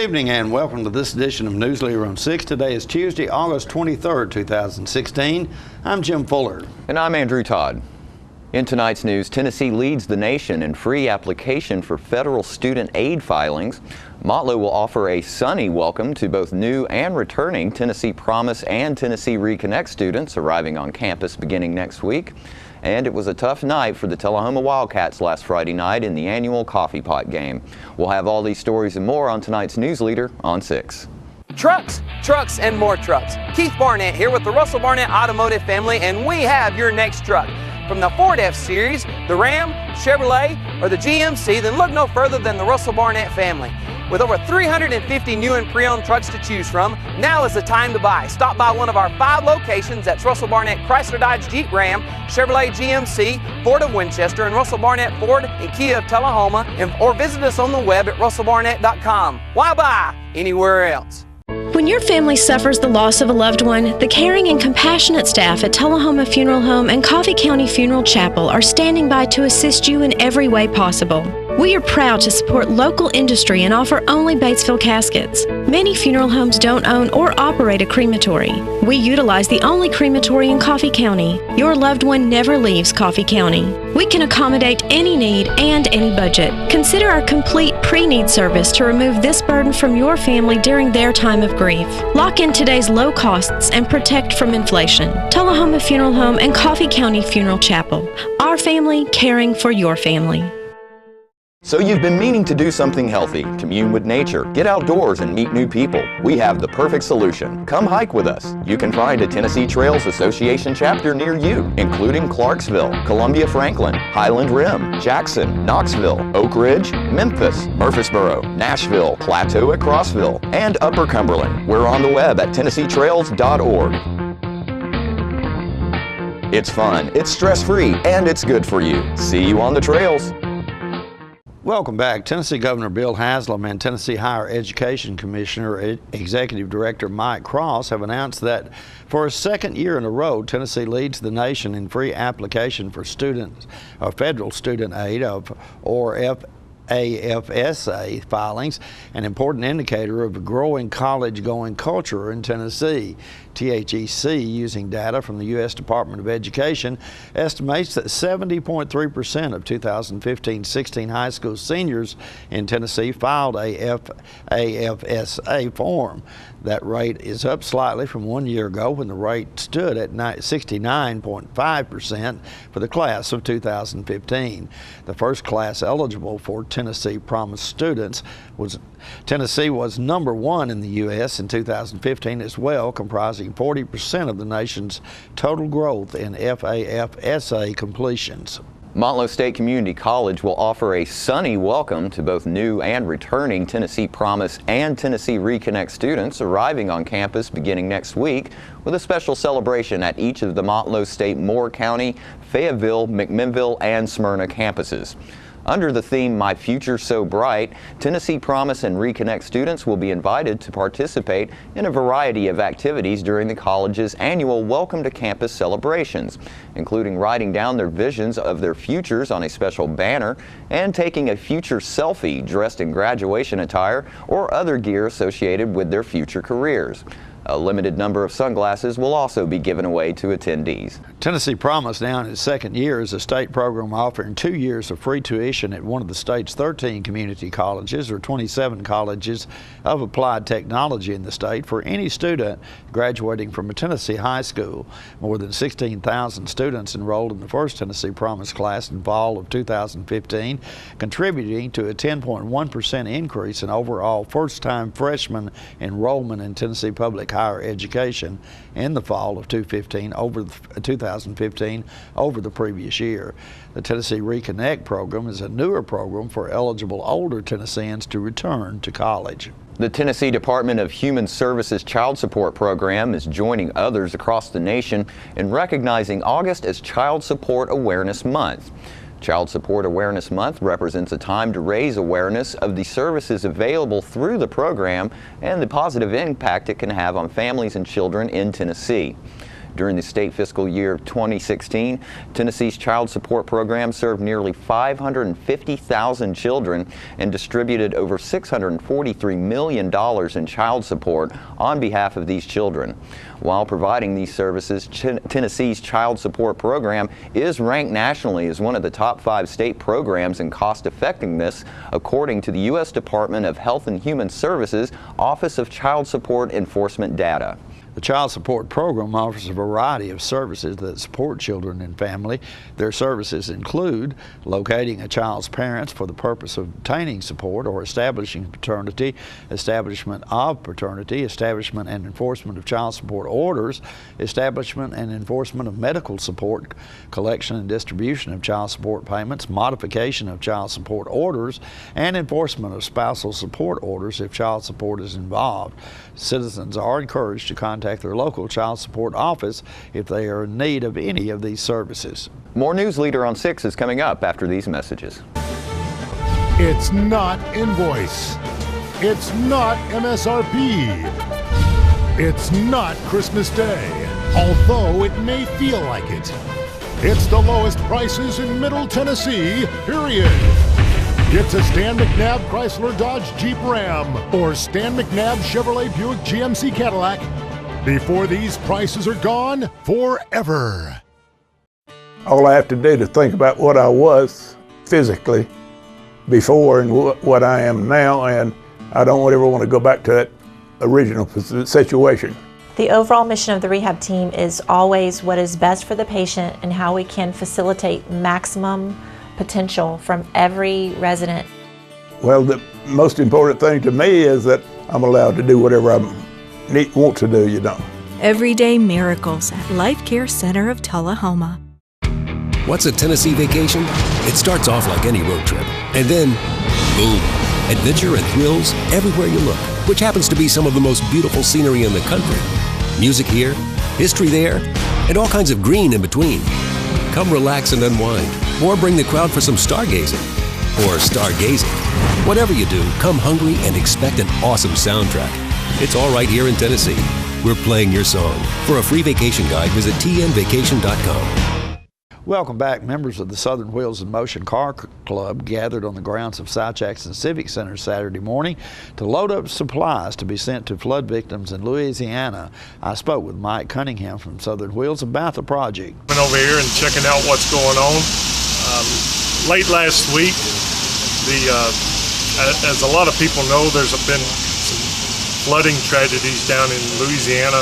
evening and welcome to this edition of Newsleader on 6. Today is Tuesday, August 23rd, 2016. I'm Jim Fuller. And I'm Andrew Todd. In tonight's news, Tennessee leads the nation in free application for federal student aid filings. Motlow will offer a sunny welcome to both new and returning Tennessee Promise and Tennessee Reconnect students arriving on campus beginning next week. And it was a tough night for the Tullahoma Wildcats last Friday night in the annual Coffee Pot game. We'll have all these stories and more on tonight's Newsleader on 6. Trucks, trucks, and more trucks. Keith Barnett here with the Russell Barnett Automotive family, and we have your next truck. From the Ford F-Series, the Ram, Chevrolet, or the GMC, then look no further than the Russell Barnett family. With over 350 new and pre-owned trucks to choose from, now is the time to buy. Stop by one of our 5 locations. That's Russell Barnett Chrysler Dodge Jeep Ram, Chevrolet GMC, Ford of Winchester, and Russell Barnett Ford and Kia of Tullahoma, or visit us on the web at russellbarnett.com. Why buy anywhere else? When your family suffers the loss of a loved one, the caring and compassionate staff at Tullahoma Funeral Home and Coffee County Funeral Chapel are standing by to assist you in every way possible. We are proud to support local industry and offer only Batesville caskets. Many funeral homes don't own or operate a crematory. We utilize the only crematory in Coffee County. Your loved one never leaves Coffee County. We can accommodate any need and any budget. Consider our complete pre-need service to remove this burden from your family during their time of grief. Lock in today's low costs and protect from inflation. Tullahoma Funeral Home and Coffee County Funeral Chapel. Our family caring for your family. So you've been meaning to do something healthy, commune with nature, get outdoors and meet new people. We have the perfect solution. Come hike with us. You can find a Tennessee Trails Association chapter near you, including Clarksville, Columbia Franklin, Highland Rim, Jackson, Knoxville, Oak Ridge, Memphis, Murfreesboro, Nashville, Plateau at Crossville, and Upper Cumberland. We're on the web at TennesseeTrails.org. It's fun, it's stress-free, and it's good for you. See you on the trails. Welcome back. Tennessee Governor Bill Haslam and Tennessee Higher Education Commissioner Executive Director Mike Cross have announced that for a second year in a row, Tennessee leads the nation in free application for students or federal student aid or FAFSA filings, an important indicator of a growing college-going culture in Tennessee. THEC, using data from the U.S. Department of Education, estimates that 70.3% of 2015-16 high school seniors in Tennessee filed a FAFSA form. That rate is up slightly from 1 year ago when the rate stood at 69.5% for the class of 2015. The first class eligible for Tennessee Promise students was Tennessee was number 1 in the U.S. in 2015 as well, comprising 40% of the nation's total growth in FAFSA completions. Motlow State Community College will offer a sunny welcome to both new and returning Tennessee Promise and Tennessee Reconnect students arriving on campus beginning next week with a special celebration at each of the Motlow State Moore County, Fayetteville, McMinnville, and Smyrna campuses. Under the theme, My Future So Bright, Tennessee Promise and Reconnect students will be invited to participate in a variety of activities during the college's annual Welcome to Campus celebrations, including writing down their visions of their futures on a special banner and taking a future selfie dressed in graduation attire or other gear associated with their future careers. A limited number of sunglasses will also be given away to attendees. Tennessee Promise, now in its second year, is a state program offering 2 years of free tuition at one of the state's 13 community colleges or 27 colleges of applied technology in the state for any student graduating from a Tennessee high school. More than 16,000 students enrolled in the first Tennessee Promise class in fall of 2015, contributing to a 10.1% increase in overall first-time freshman enrollment in Tennessee public higher education in the fall of 2015 over the previous year. The Tennessee Reconnect program is a newer program for eligible older Tennesseans to return to college. The Tennessee Department of Human Services Child Support Program is joining others across the nation in recognizing August as Child Support Awareness Month. Child Support Awareness Month represents a time to raise awareness of the services available through the program and the positive impact it can have on families and children in Tennessee. During the state fiscal year of 2016, Tennessee's child support program served nearly 550,000 children and distributed over $643 million in child support on behalf of these children. While providing these services, Tennessee's child support program is ranked nationally as one of the top 5 state programs in cost effectiveness, according to the U.S. Department of Health and Human Services Office of Child Support Enforcement data. The Child Support Program offers a variety of services that support children and family. Their services include locating a child's parents for the purpose of obtaining support or establishing paternity, establishment of paternity, establishment and enforcement of child support orders, establishment and enforcement of medical support, collection and distribution of child support payments, modification of child support orders, and enforcement of spousal support orders if child support is involved. Citizens are encouraged to contact their local child support office if they are in need of any of these services. More Newsleader on 6 is coming up after these messages. It's not invoice. It's not MSRP. It's not Christmas Day, although it may feel like it. It's the lowest prices in Middle Tennessee, period. Get to Stan McNabb Chrysler Dodge Jeep Ram or Stan McNabb Chevrolet Buick GMC Cadillac before these prices are gone forever. All I have to do to think about what I was physically before and what I am now, and I don't ever want to go back to that original situation. The overall mission of the rehab team is always what is best for the patient and how we can facilitate maximum potential from every resident. Well, the most important thing to me is that I'm allowed to do whatever I want to do, you know. Everyday miracles at Life Care Center of Tullahoma. What's a Tennessee vacation? It starts off like any road trip, and then, boom, adventure and thrills everywhere you look, which happens to be some of the most beautiful scenery in the country. Music here, history there, and all kinds of green in between. Come relax and unwind, or bring the crowd for some stargazing, or stargazing. Whatever you do, come hungry and expect an awesome soundtrack. It's all right here in Tennessee. We're playing your song. For a free vacation guide, visit tnvacation.com. Welcome back. Members of the Southern Wheels in Motion Car Club gathered on the grounds of South Jackson Civic Center Saturday morning to load up supplies to be sent to flood victims in Louisiana. I spoke with Mike Cunningham from Southern Wheels about the project. Went over here and checking out what's going on. Late last week, as a lot of people know, there's been some flooding tragedies down in Louisiana,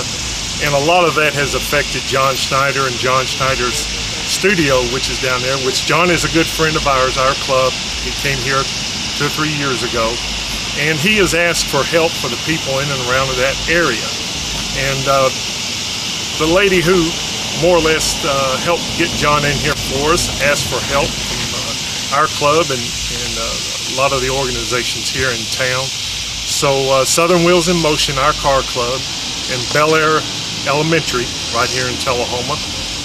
and a lot of that has affected John Schneider and John Schneider's studio, which is down there, which John is a good friend of ours, our club. He came here 2 or 3 years ago, and he has asked for help for the people in and around that area. And the lady who more or less helped get John in here for us asked for help from our club and a lot of the organizations here in town. So Southern Wheels in Motion, our car club, and Bel Air Elementary right here in Tullahoma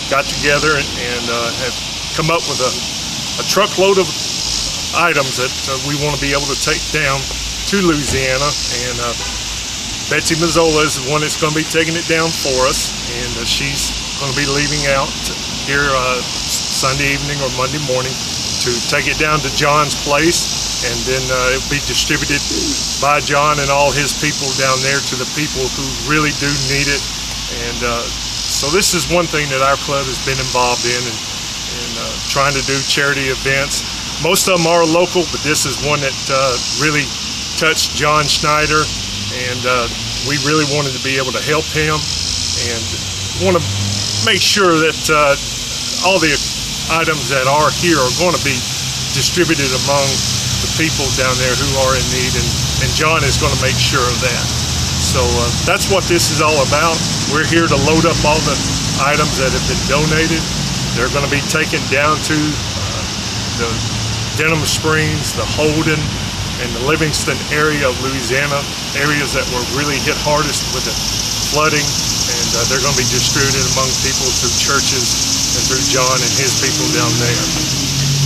got together and have come up with a truckload of items that we want to be able to take down to Louisiana. And Betsy Mazzola is the one that's going to be taking it down for us, and she's going to be leaving out here Sunday evening or Monday morning to take it down to John's place, and then it'll be distributed by John and all his people down there to the people who really do need it. And so this is one thing that our club has been involved in and trying to do charity events. Most of them are local, but this is one that really touched John Schneider, and we really wanted to be able to help him and want to make sure that all the items that are here are going to be distributed among the people down there who are in need, and John is going to make sure of that. So that's what this is all about. We're here to load up all the items that have been donated. They're going to be taken down to the Denham Springs, the Holden, and the Livingston area of Louisiana, areas that were really hit hardest with the flooding, and they're going to be distributed among people through churches and through John and his people down there.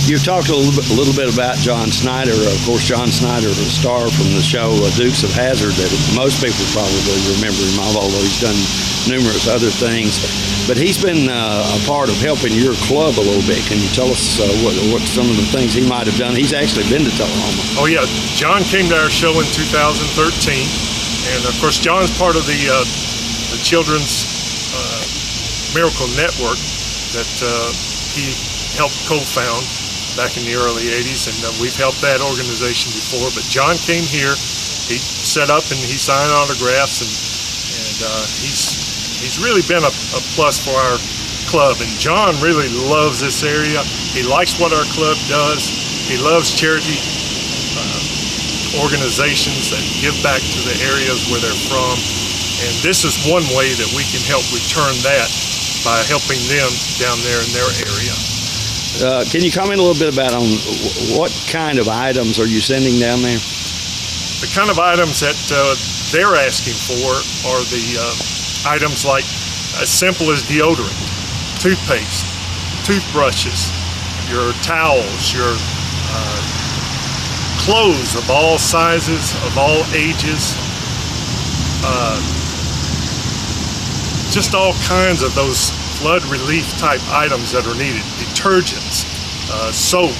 You've talked a little bit about John Schneider. Of course, John Schneider is a star from the show Dukes of Hazzard that most people probably remember him of, although he's done numerous other things. But he's been a part of helping your club a little bit. Can you tell us what some of the things he might have done? He's actually been to Tullahoma. Oh yeah, John came to our show in 2013, and of course John's part of the Children's Miracle Network that he helped co-found back in the early 80s, and we've helped that organization before. But John came here, he set up and he signed autographs, and he's really been a plus for our club. And John really loves this area. He likes what our club does. He loves charity organizations that give back to the areas where they're from. And this is one way that we can help return that by helping them down there in their area. Can you comment a little bit about on what kind of items are you sending down there? The kind of items that they're asking for are the items like as simple as deodorant, toothpaste, toothbrushes, your towels, your clothes of all sizes, of all ages, just all kinds of those flood relief type items that are needed, detergents, soap,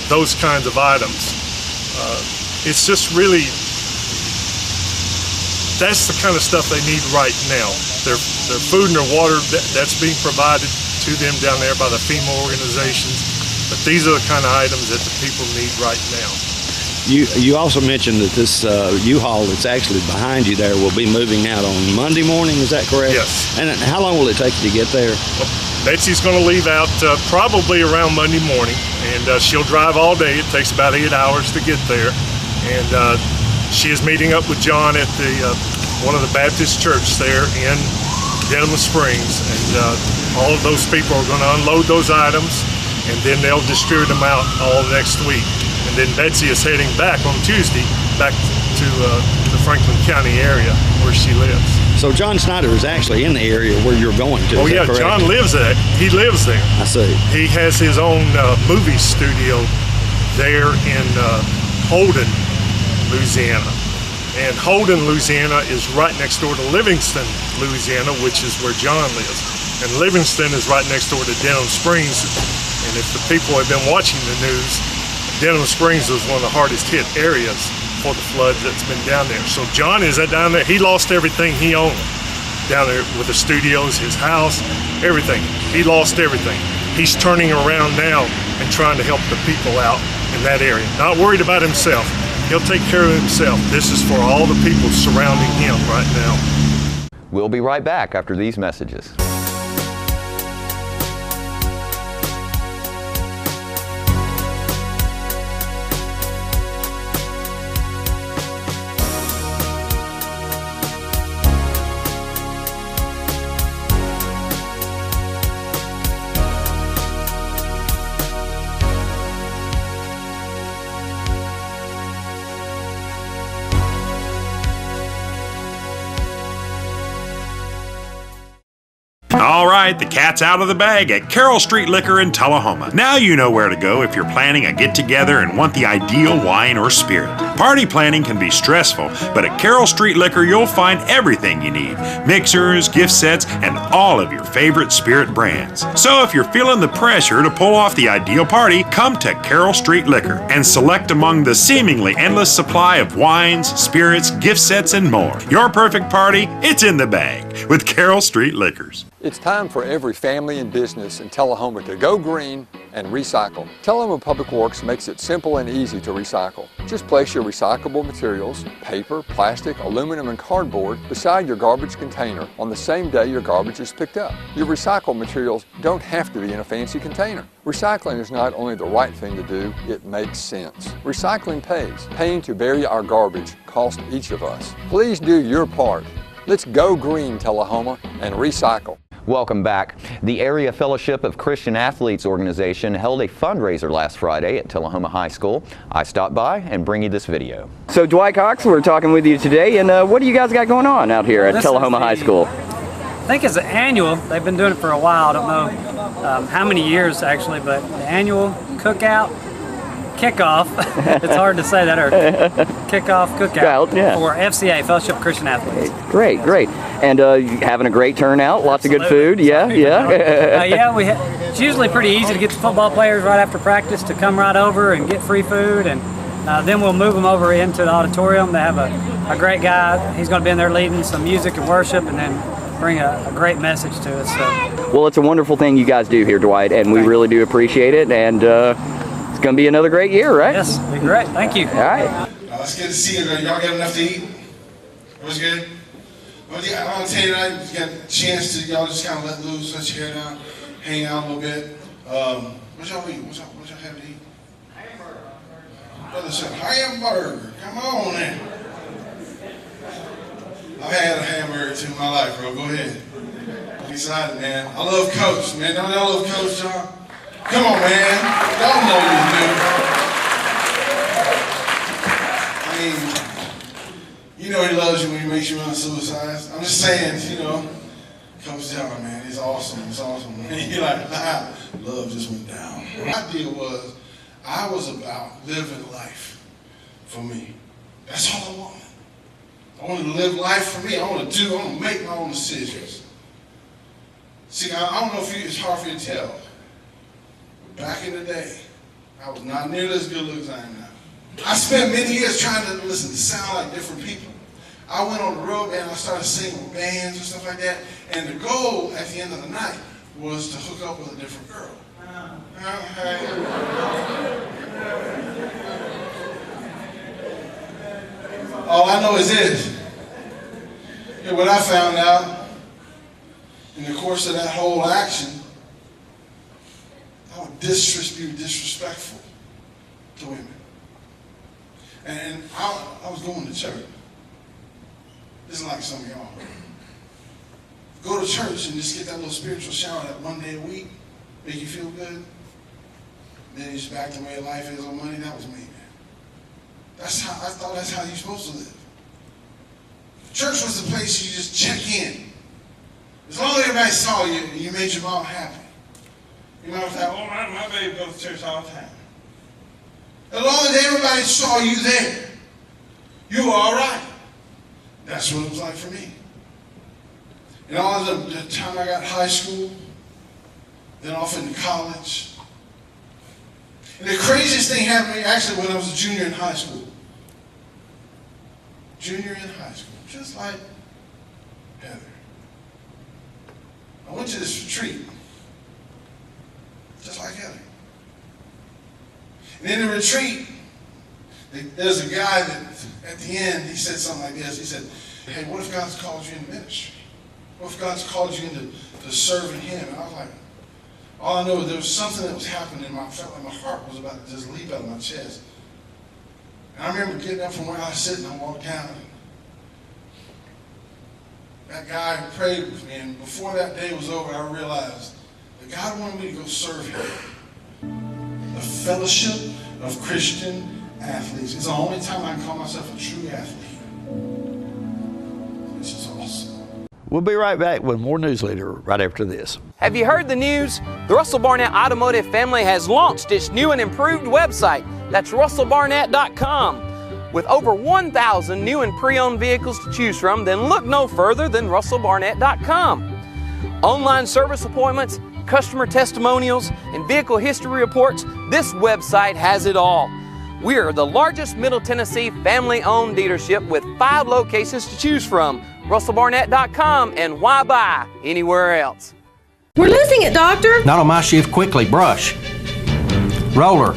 those kinds of items. It's just really, that's the kind of stuff they need right now. Their food and their water, that's being provided to them down there by the FEMA organizations, but these are the kind of items that the people need right now. You also mentioned that this U-Haul that's actually behind you there will be moving out on Monday morning, is that correct? Yes. And how long will it take you to get there? Well, Betsy's going to leave out probably around Monday morning, and she'll drive all day. It takes about 8 hours to get there. And she is meeting up with John at the one of the Baptist church there in Denham Springs, and all of those people are going to unload those items, and then they'll distribute them out all next week. And then Betsy is heading back on Tuesday back to the Franklin County area where she lives. So John Snyder is actually in the area where you're going to. Oh yeah, John lives there. He lives there. I see. He has his own movie studio there in Holden, Louisiana. And Holden, Louisiana is right next door to Livingston, Louisiana, which is where John lives. And Livingston is right next door to Denham Springs. And if the people have been watching the news, Denham Springs was one of the hardest hit areas for the flood that's been down there. So John is down there. He lost everything he owned down there with the studios, his house, everything. He lost everything. He's turning around now and trying to help the people out in that area. Not worried about himself. He'll take care of himself. This is for all the people surrounding him right now. We'll be right back after these messages. All right, the cat's out of the bag at Carroll Street Liquor in Tullahoma. Now you know where to go if you're planning a get-together and want the ideal wine or spirit. Party planning can be stressful, but at Carroll Street Liquor you'll find everything you need. Mixers, gift sets, and all of your favorite spirit brands. So if you're feeling the pressure to pull off the ideal party, come to Carroll Street Liquor and select among the seemingly endless supply of wines, spirits, gift sets, and more. Your perfect party, it's in the bag with Carroll Street Liquors. It's time for every family and business in Tullahoma to go green and recycle. Tullahoma Public Works makes it simple and easy to recycle. Just place your recyclable materials, paper, plastic, aluminum, and cardboard beside your garbage container on the same day your garbage is picked up. Your recycled materials don't have to be in a fancy container. Recycling is not only the right thing to do, it makes sense. Recycling pays. Paying to bury our garbage costs each of us. Please do your part. Let's go green, Tullahoma, and recycle. Welcome back. The Area Fellowship of Christian Athletes organization held a fundraiser last Friday at Tullahoma High School. I stopped by and bring you this video. So Dwight Cox, we're talking with you today, and what do you guys got going on out here at Tullahoma High School? I think it's an annual. They've been doing it for a while. I don't know how many years actually, but the annual cookout, kickoff. It's hard to say that, or kickoff cookout for FCA, Fellowship of Christian Athletes. Great, great. And you having a great turnout, lots of good food, yeah. It's usually pretty easy to get the football players right after practice to come right over and get free food, and then we'll move them over into the auditorium. They have a great guy. He's going to be in there leading some music and worship, and then bring a great message to us. So. Well, it's a wonderful thing you guys do here, Dwight, and we really do appreciate it, and it's going to be another great year, right? Yes, it'll be great. Thank you. All right. It's good to see you. Y'all got enough to eat? It was good? Well, yeah, I want to tell you tonight, you got a chance to, y'all just kind of let loose, let your hair down, hang out a little bit. What y'all eat? What y'all have to eat? Brother said, hamburger. Come on then. I've had a hamburger too in my life, bro. Go ahead. I'm excited, man. I love Coach, man. Don't y'all love Coach, John? Come on, man. Y'all know you do. I mean, you know he loves you when he makes you run suicides. I'm just saying, you know, Coach John, man, he's awesome. It's awesome. You're like, love just went down. My deal was, I was about living life for me. That's all I wanted. I want to live life for me. I want to make my own decisions. See, I don't know if it's hard for you to tell. But back in the day, I was not nearly as good as I am now. I spent many years trying to listen to sound like different people. I went on the road, man, I started singing with bands and stuff like that. And the goal at the end of the night was to hook up with a different girl. All I know is this. And what I found out in the course of that whole action, I would be disrespectful to women. And I was going to church. This is like some of y'all. Go to church and just get that little spiritual shower that one day a week, make you feel good. Then you just back the way life is on money. That was me, man. I thought that's how you're supposed to live. Church was the place you just check in. As long as everybody saw you and you made your mom happy. Your mom was like, oh, my baby goes to church all the time. As long as everybody saw you there, you were all right. That's what it was like for me. And all of the time I got high school, then off into college. And the craziest thing happened to me actually when I was a junior in high school. Junior in high school, just like Heather. I went to this retreat, just like Heather. And in the retreat, there's a guy that at the end, he said something like this. He said, hey, what if God's called you into ministry? What if God's called you into serving Him? And I was like, all I know is there was something that was happening. I felt like my heart was about to just leap out of my chest. And I remember getting up from where I was sitting, I walked down. And that guy prayed with me, and before that day was over, I realized that God wanted me to go serve Him. The Fellowship of Christian Athletes. It's the only time I can call myself a true athlete. This is awesome. We'll be right back with more Newsleader right after this. Have you heard the news? The Russell Barnett Automotive family has launched its new and improved website. That's russellbarnett.com. With over 1,000 new and pre-owned vehicles to choose from, then look no further than russellbarnett.com. Online service appointments, customer testimonials, and vehicle history reports, this website has it all. We are the largest Middle Tennessee family-owned dealership with 5 locations to choose from. russellbarnett.com, and why buy anywhere else? We're losing it, Doctor. Not on my shift. Quickly, brush. Roller.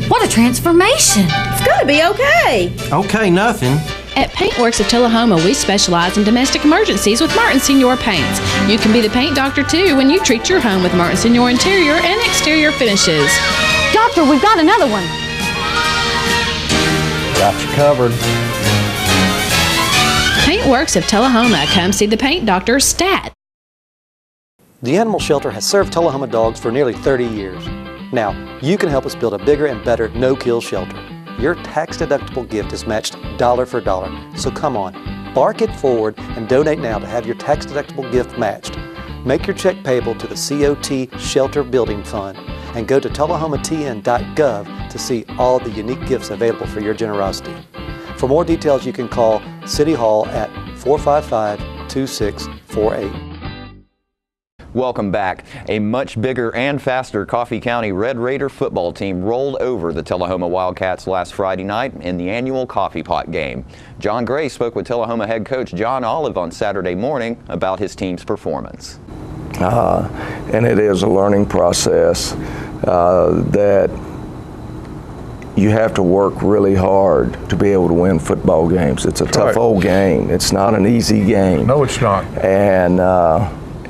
What a transformation. It's gonna be okay. Okay, nothing. At Paintworks of Tullahoma, we specialize in domestic emergencies with Martin Senior Paints. You can be the paint doctor too when you treat your home with Martin Senior interior and exterior finishes. Doctor, we've got another one. Got you covered. Paintworks of Tullahoma. Come see the paint doctor, Stat. The Animal Shelter has served Tullahoma dogs for nearly 30 years. Now, you can help us build a bigger and better no-kill shelter. Your tax-deductible gift is matched dollar for dollar. So come on, bark it forward and donate now to have your tax-deductible gift matched. Make your check payable to the COT Shelter Building Fund. and go to tullahomatn.gov to see all the unique gifts available for your generosity. For more details, you can call City Hall at 455-2648. Welcome back. A much bigger and faster Coffee County Red Raider football team rolled over the Tullahoma Wildcats last Friday night in the annual Coffee Pot game. John Gray spoke with Tullahoma head coach John Olive on Saturday morning about his team's performance. And it is a learning process that you have to work really hard to be able to win football games. It's a tough old game. It's not an easy game. No, it's not.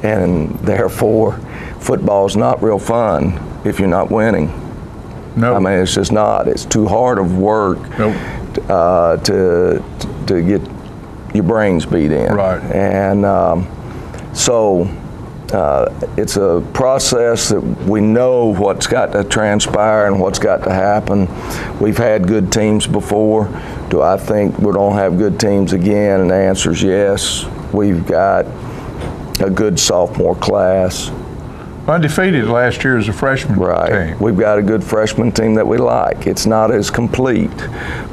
And therefore, football's not real fun if you're not winning. No. I mean, it's just not. It's too hard of work to get your brains beat in. Right. And so it's a process that we know what's got to transpire and what's got to happen. We've had good teams before. Do I think we're going to have good teams again? And the answer is yes. We've got a good sophomore class. Undefeated last year as a freshman team. We've got a good freshman team that we like. It's not as complete,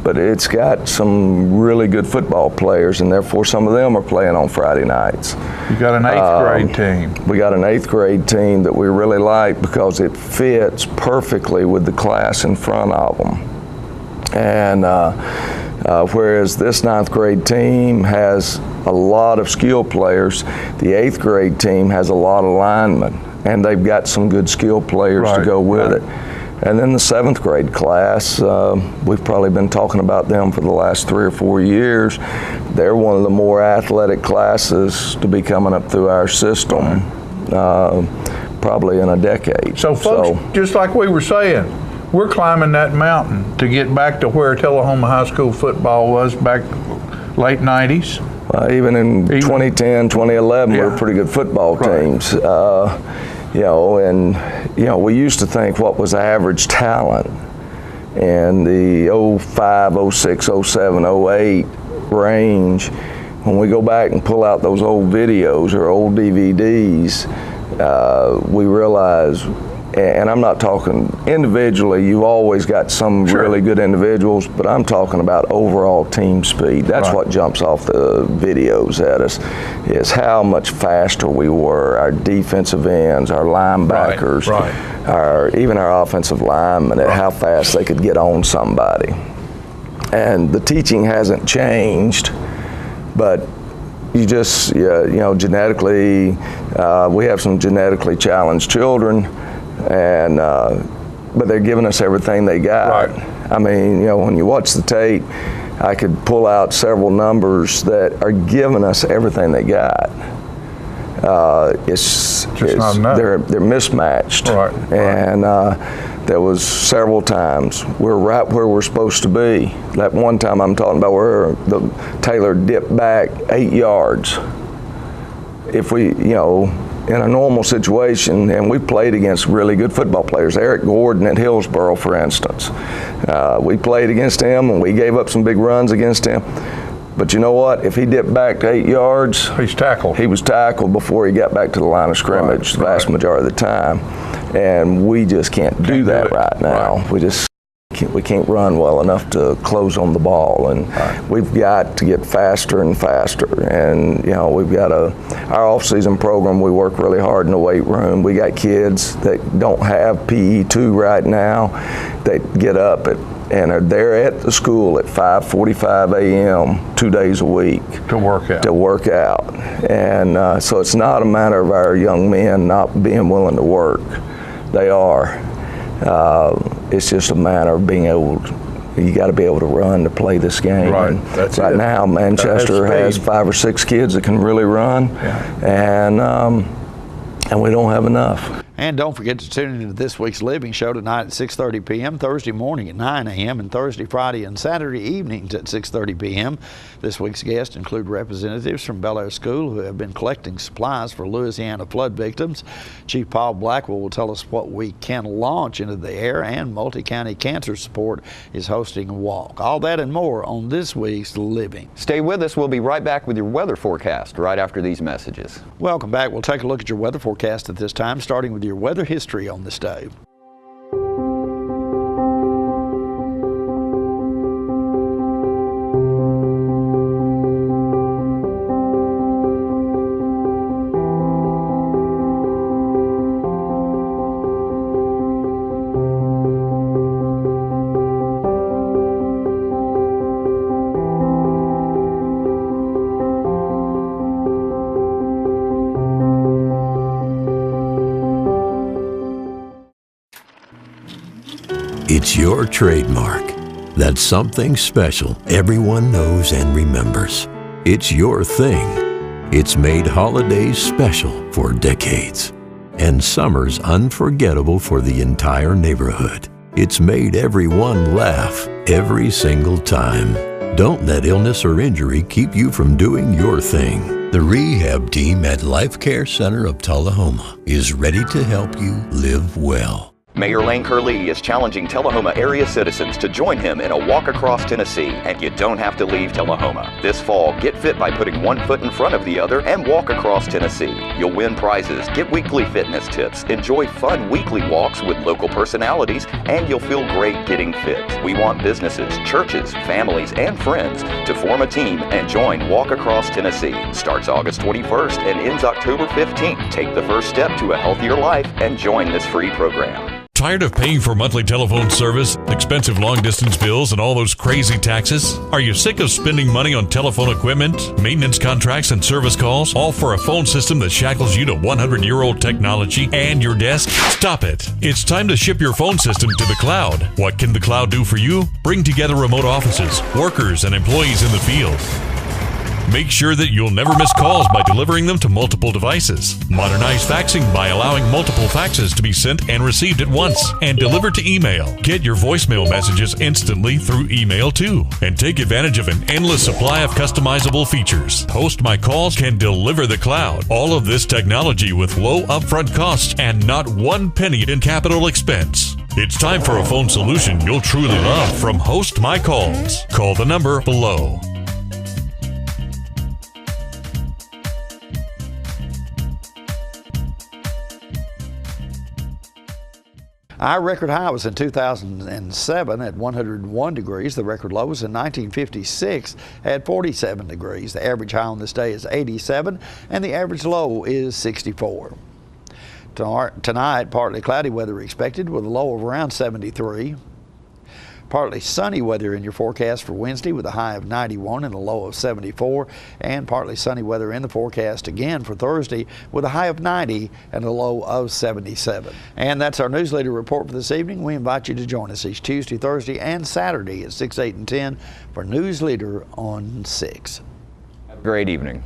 but it's got some really good football players, and therefore some of them are playing on Friday nights. You got an 8th grade team. We got an 8th grade team that we really like because it fits perfectly with the class in front of them. And whereas this 9th grade team has a lot of skill players, the 8th grade team has a lot of linemen, and they've got some good skill players to go with it. And then the 7th grade class, we've probably been talking about them for the last 3 or 4 years. They're one of the more athletic classes to be coming up through our system, probably in a decade. So folks, just like we were saying, we're climbing that mountain to get back to where Tullahoma High School football was back late 90s. Even in 2010, 2011, we were pretty good football teams. You know, and you know, we used to think what was average talent, and the 05, 06, 07, 08 range. When we go back and pull out those old videos or old DVDs, we realize. And I'm not talking individually, you've always got some really good individuals, but I'm talking about overall team speed. That's what jumps off the videos at us, is how much faster we were, our defensive ends, our linebackers, even our offensive linemen, at how fast they could get on somebody. And the teaching hasn't changed, but you just, you know, genetically, we have some genetically challenged children, and but they're giving us everything they got. I mean, you know, when you watch the tape, I could pull out several numbers that are giving us everything they got. It's not enough. They're mismatched, and there was several times we're right where we're supposed to be. That one time I'm talking about where the Taylor dipped back 8 yards. If we, you know, in a normal situation, and we played against really good football players. Eric Gordon at Hillsboro, for instance. We played against him, and we gave up some big runs against him. But you know what? If he dipped back to 8 yards, he's tackled. He was tackled before he got back to the line of scrimmage the vast majority of the time. And we just can't do that right now. We can't run well enough to close on the ball, and we've got to get faster and faster. And you know, we've got our off-season program. We work really hard in the weight room. We got kids that don't have PE2 right now that get up and are there at the school at 5:45 a.m. 2 days a week to work out. And so it's not a matter of our young men not being willing to work. They are. It's just a matter of being able to, you got to be able to run to play this game. Right now, Manchester has 5 or 6 kids that can really run, and we don't have enough. And don't forget to tune into this week's Living Show tonight at 6:30 p.m., Thursday morning at 9 a.m., and Thursday, Friday, and Saturday evenings at 6:30 p.m. This week's guests include representatives from Bel Air School who have been collecting supplies for Louisiana flood victims. Chief Paul Blackwell will tell us what we can launch into the air, and Multi-County Cancer Support is hosting a walk. All that and more on this week's Living. Stay with us. We'll be right back with your weather forecast right after these messages. Welcome back. We'll take a look at your weather forecast at this time, starting with your weather history on this day. It's your trademark. That's something special everyone knows and remembers. It's your thing. It's made holidays special for decades and summers unforgettable for the entire neighborhood. It's made everyone laugh every single time. Don't let illness or injury keep you from doing your thing. The rehab team at Life Care Center of Tullahoma is ready to help you live well. Mayor Lane Curlee is challenging Tullahoma area citizens to join him in a walk across Tennessee, and you don't have to leave Tullahoma. This fall, get fit by putting one foot in front of the other and walk across Tennessee. You'll win prizes, get weekly fitness tips, enjoy fun weekly walks with local personalities, and you'll feel great getting fit. We want businesses, churches, families, and friends to form a team and join Walk Across Tennessee. Starts August 21st and ends October 15th. Take the first step to a healthier life and join this free program. Tired of paying for monthly telephone service, expensive long-distance bills, and all those crazy taxes? Are you sick of spending money on telephone equipment, maintenance contracts, and service calls, all for a phone system that shackles you to 100-year-old technology and your desk? Stop it. It's time to ship your phone system to the cloud. What can the cloud do for you? Bring together remote offices, workers, and employees in the field. Make sure that you'll never miss calls by delivering them to multiple devices. Modernize faxing by allowing multiple faxes to be sent and received at once. And deliver to email. Get your voicemail messages instantly through email too. And take advantage of an endless supply of customizable features. Host My Calls can deliver the cloud. All of this technology with low upfront costs and not one penny in capital expense. It's time for a phone solution you'll truly love from Host My Calls. Call the number below. Our record high was in 2007 at 101 degrees. The record low was in 1956 at 47 degrees. The average high on this day is 87, and the average low is 64. Tonight, partly cloudy weather expected with a low of around 73. Partly sunny weather in your forecast for Wednesday with a high of 91 and a low of 74, and partly sunny weather in the forecast again for Thursday with a high of 90 and a low of 77. And that's our Newsleader report for this evening. We invite you to join us each Tuesday, Thursday, and Saturday at 6, 8, and 10 for Newsleader on 6. Have a great evening.